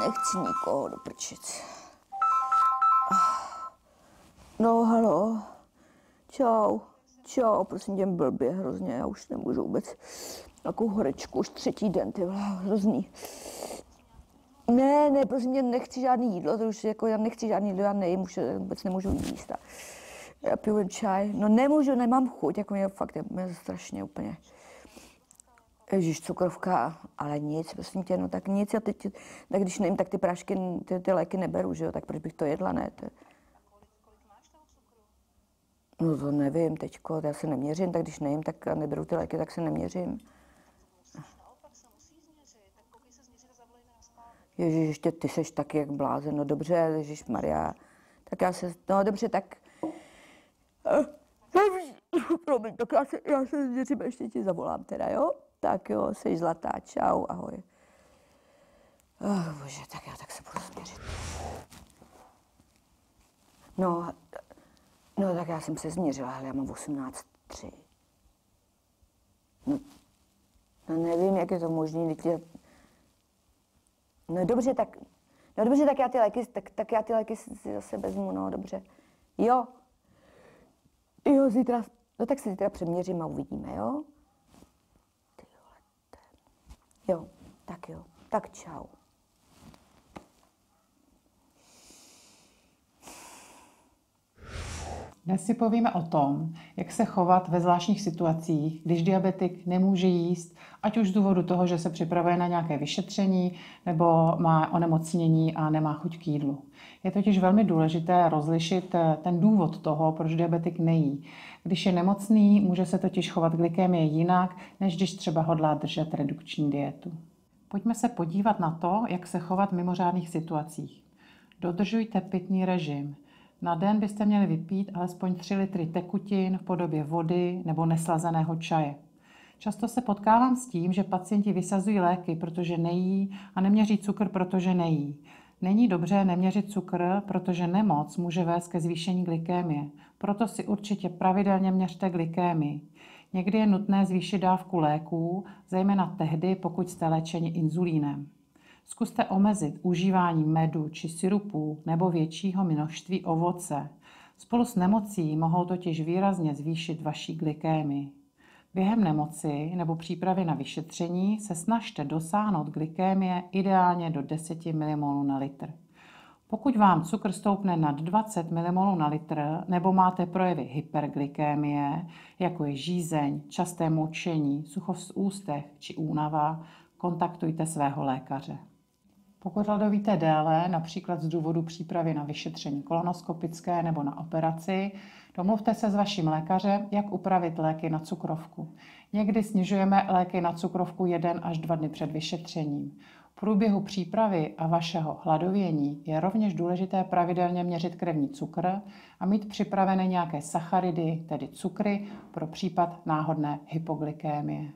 Nechci nikoho do prčic. No, halo. Čau. Čau, prosím tě, blbě hrozně, já už nemůžu vůbec. Takovou horečku, už 3. den, ty vole, hrozný. Ne, prosím tě, nechci žádný jídlo, to už jako, já nechci žádný jídlo, já nejím, už vůbec nemůžu jíst. Já piju čaj, no nemůžu, nemám chuť, jako mě fakt, mě strašně úplně. Ježiš, cukrovka, ale nic, prosím tě, no tak nic, já teď, tak když nejím, tak ty prášky, ty léky neberu, že jo, tak proč bych to jedla, ne? No to nevím teďko, já se neměřím, tak když nejím, tak neberu ty léky, tak se neměřím. Ježiš, ještě ty seš taky jak blázen, no dobře, ježišmarja, tak já se, no dobře, tak... Promiň, tak já se změřím, ještě ti zavolám teda, jo? Tak jo, jsi zlatá, čau, ahoj. Bože, tak já tak se budu změřit. No tak já jsem se změřila, ale já mám 18,3. No nevím, jak je to možný, No dobře, tak já ty léky, tak já ty léky si zase vezmu, no dobře. Jo, zítra, no tak se zítra přeměřím a uvidíme, jo? Ty vole, jo, tak čau. Dnes si povíme o tom, jak se chovat ve zvláštních situacích, když diabetik nemůže jíst, ať už z důvodu toho, že se připravuje na nějaké vyšetření nebo má onemocnění a nemá chuť k jídlu. Je totiž velmi důležité rozlišit ten důvod toho, proč diabetik nejí. Když je nemocný, může se totiž chovat glykémie jinak, než když třeba hodlá držet redukční dietu. Pojďme se podívat na to, jak se chovat v mimořádných situacích. Dodržujte pitný režim. Na den byste měli vypít alespoň 3 litry tekutin v podobě vody nebo neslazeného čaje. Často se potkávám s tím, že pacienti vysazují léky, protože nejí a neměří cukr, protože nejí. Není dobře neměřit cukr, protože nemoc může vést ke zvýšení glykémie. Proto si určitě pravidelně měřte glykémii. Někdy je nutné zvýšit dávku léků, zejména tehdy, pokud jste léčeni inzulínem. Zkuste omezit užívání medu či syrupů nebo většího množství ovoce. Spolu s nemocí mohou totiž výrazně zvýšit vaši glykémii. Během nemoci nebo přípravy na vyšetření se snažte dosáhnout glykémie ideálně do 10 mmol na litr. Pokud vám cukr stoupne nad 20 mmol na litr nebo máte projevy hyperglykémie, jako je žízeň, časté močení, suchost v ústech či únava, kontaktujte svého lékaře. Pokud hladovíte déle, například z důvodu přípravy na vyšetření kolonoskopické nebo na operaci, domluvte se s vaším lékařem, jak upravit léky na cukrovku. Někdy snižujeme léky na cukrovku 1 až 2 dny před vyšetřením. V průběhu přípravy a vašeho hladovění je rovněž důležité pravidelně měřit krevní cukr a mít připravené nějaké sacharidy, tedy cukry, pro případ náhodné hypoglykémie.